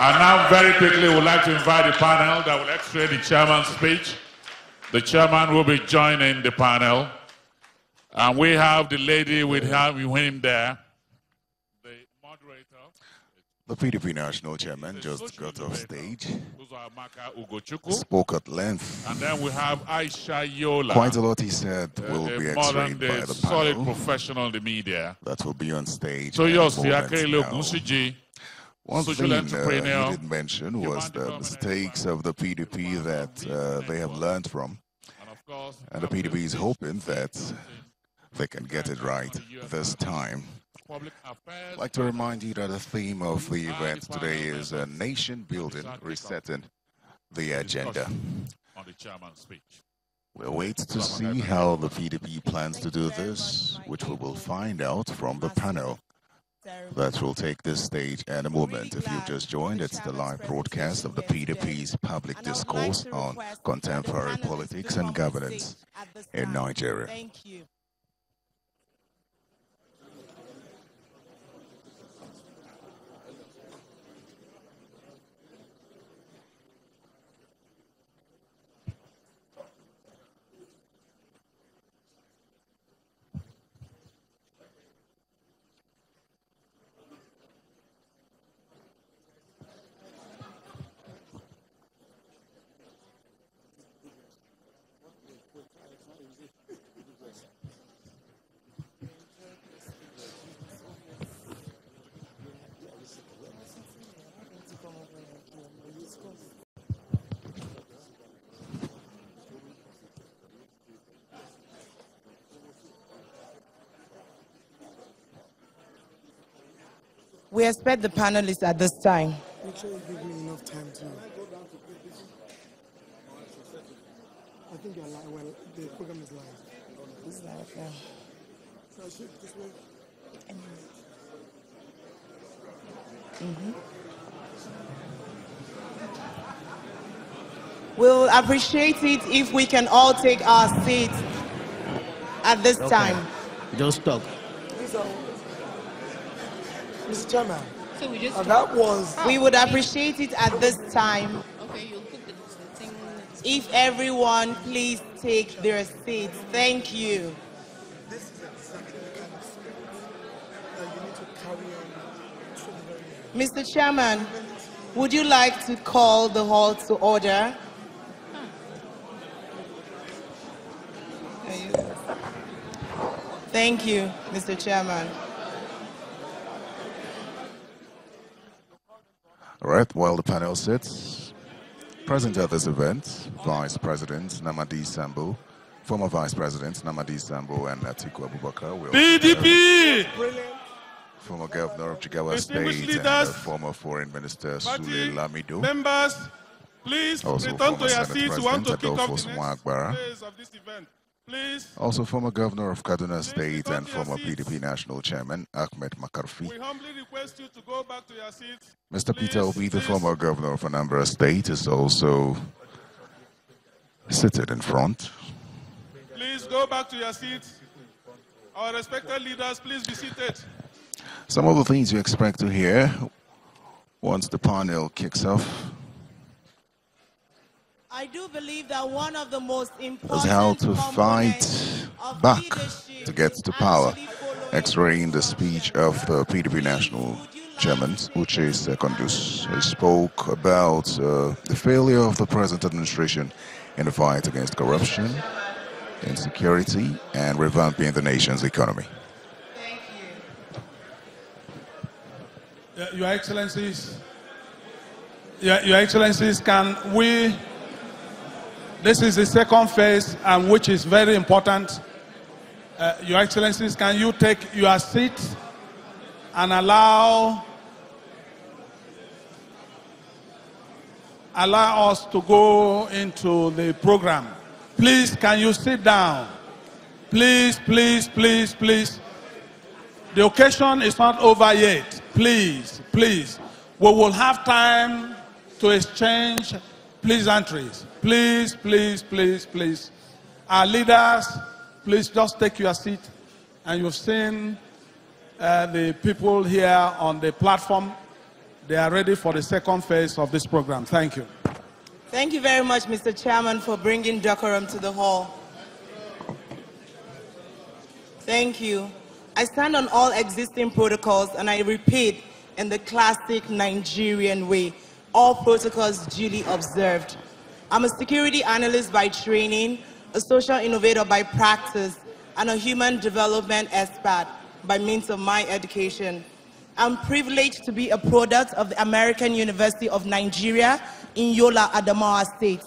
And now, very quickly, we would like to invite the panel that will extrait the chairman's speech. The chairman will be joining the panel. And we have the lady with him there, the moderator. The PDP national chairman just got off stage, spoke at length. And then we have Aisha Yola. Quite a lot he said will be explained by the solid panel. Professional in the media. That will be on stage. So yours, one thing he did mention was the mistakes of the PDP that they have learned from. And the PDP is hoping that they can get it right this time. I'd like to remind you that the theme of the event today is nation building, resetting the agenda. We'll wait to see how the PDP plans to do this, which we will find out from the panel that will take this stage in a moment. If you've just joined, it's the live broadcast of the PDP's public discourse on contemporary politics and governance in Nigeria. Thank you. We expect the panelists at this time. Make sure you give me enough time to. I think you're live. Well, the program is live. It's live, yeah. So I should this way. We'll appreciate it if we can all take our seats at this time. Just talk. Mr. Chairman, so we just that was. We would appreciate it at this time. Okay, you'll put the thing. If everyone please take their seats. Thank you. This is exactly the kind of spirit that you need to carry on to the very end. Mr. Chairman, would you like to call the hall to order? Thank you, Mr. Chairman. All right, while the panel sits, present at this event, Vice President Namadi Sambo, former Vice President Namadi Sambo and Atiku Abubakar will PDP! Former Governor of Jigawa State and former Foreign Minister Sule Lamido. Members, please also return to your Senate seats. We want to kick off the next Swagbara. phase of this event. Please. Also former Governor of Kaduna State and former PDP National Chairman Ahmed Makarfi. We humbly request you to go back to your seats. Mr. Peter Obi, the former Governor of Anambra State, is also seated in front. Please go back to your seats. Our respected leaders, please be seated. Some of the things you expect to hear once the panel kicks off I do believe that one of the most important is how to fight back to get to power. X-raying the speech of the PDP National Chairman, Uche Secondus, who spoke about the failure of the present administration in the fight against corruption, insecurity, and revamping the nation's economy. Your Excellencies, Your Excellencies, can we... This is the second phase, and which is very important. Your Excellencies, can you take your seat and allow us to go into the program? Please, can you sit down? Please, please, please, please. The occasion is not over yet. Please, please. We will have time to exchange pleasantries. Please, please, please, please. Our leaders, please just take your seat. And you've seen the people here on the platform. they are ready for the second phase of this program. Thank you. Thank you very much, Mr. Chairman, for bringing decorum to the hall. Thank you. I stand on all existing protocols, and I repeat, in the classic Nigerian way, all protocols duly observed. I'm a security analyst by training, a social innovator by practice, and a human development expert by means of my education. I'm privileged to be a product of the American University of Nigeria in Yola, Adamawa State.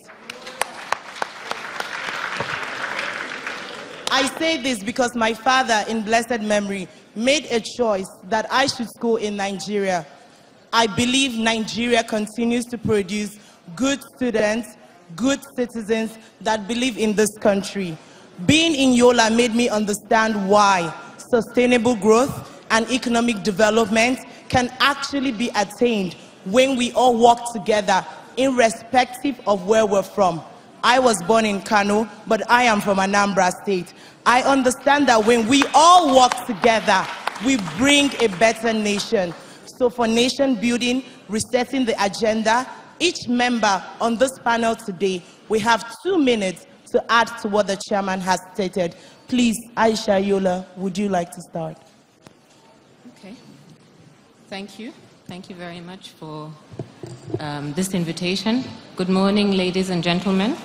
I say this because my father, in blessed memory, made a choice that I should school in Nigeria. I believe Nigeria continues to produce good students, good citizens that believe in this country. Being in Yola made me understand why sustainable growth and economic development can actually be attained when we all work together, irrespective of where we're from. I was born in Kano, but I am from Anambra State. I understand that when we all work together, we bring a better nation. So for nation building, resetting the agenda, each member on this panel today, we have 2 minutes to add to what the chairman has stated. Please, Aisha Yola, would you like to start? Okay. Thank you. Thank you very much for this invitation. Good morning, ladies and gentlemen.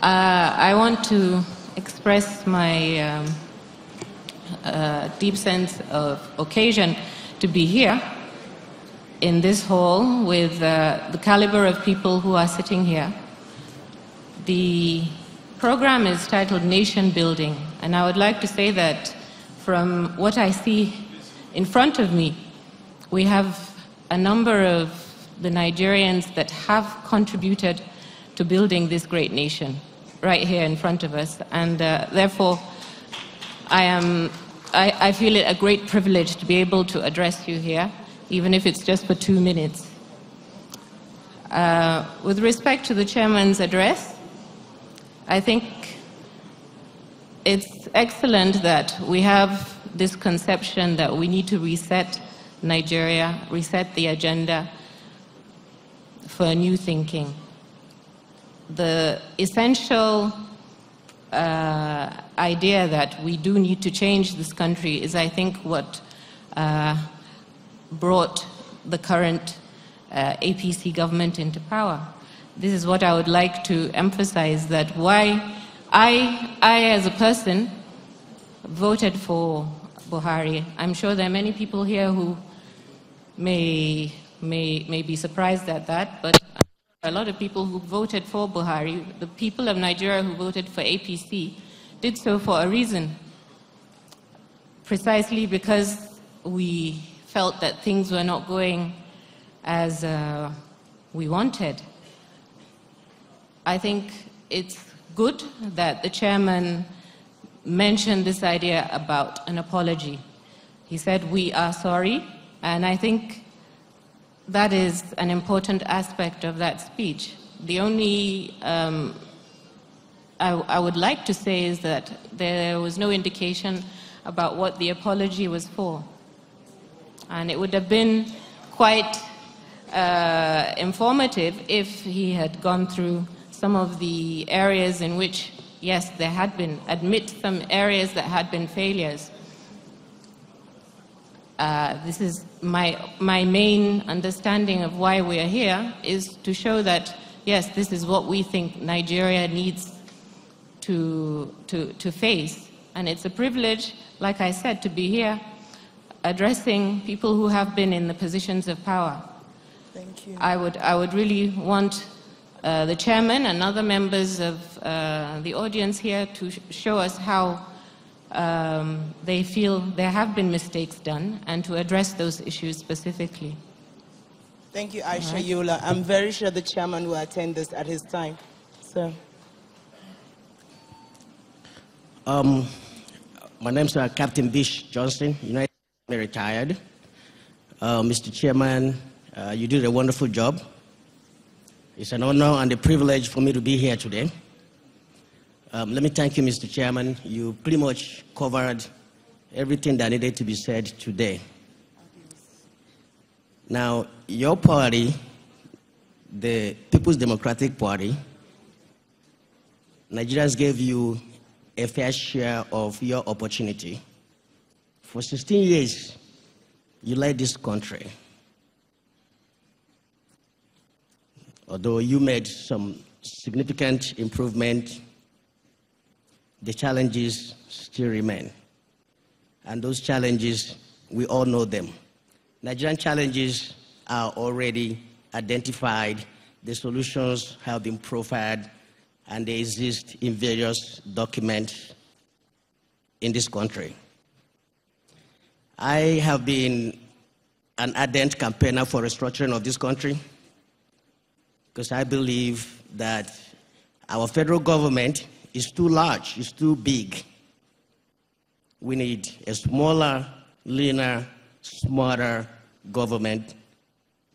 I want to express my deep sense of occasion to be here in this hall with the caliber of people who are sitting here. The program is titled Nation Building, and I would like to say that from what I see in front of me, we have a number of the Nigerians that have contributed to building this great nation right here in front of us, and therefore I feel it a great privilege to be able to address you here, even if it's just for 2 minutes. With respect to the chairman's address, I think it's excellent that we have this conception that we need to reset Nigeria, reset the agenda for new thinking. The essential idea that we do need to change this country is, I think, what brought the current APC government into power. This is what I would like to emphasize, that why I as a person voted for Buhari. I'm sure there are many people here who may be surprised at that, but a lot of people who voted for Buhari, the people of Nigeria who voted for APC, did so for a reason. Precisely because we felt that things were not going as we wanted. I think it's good that the chairman mentioned this idea about an apology. He said, "We are sorry," and I think that is an important aspect of that speech. The only I would like to say is that there was no indication about what the apology was for. And it would have been quite informative if he had gone through some of the areas in which, yes, there had been, admit some areas that had been failures. This is my main understanding of why we are here, is to show that, yes, this is what we think Nigeria needs to face. And it's a privilege, like I said, to be here addressing people who have been in the positions of power. Thank you. I would really want the chairman and other members of the audience here to show us how they feel there have been mistakes done and to address those issues specifically. Thank you, Aisha Yola. I'm very sure the chairman will attend this at his time. Sir. My name's Captain Bish Johnson, United Army retired. Mr. Chairman, you did a wonderful job. It's an honor and a privilege for me to be here today. Let me thank you, Mr. Chairman. You pretty much covered everything that needed to be said today. Now, your party, the People's Democratic Party, Nigerians gave you a fair share of your opportunity. For 16 years, you led this country. Although you made some significant improvement, the challenges still remain. And those challenges, we all know them. Nigerian challenges are already identified, the solutions have been profiled, and they exist in various documents in this country. I have been an ardent campaigner for restructuring of this country because I believe that our federal government is too large, is too big. We need a smaller, leaner, smarter government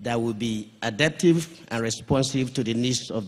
that will be adaptive and responsive to the needs of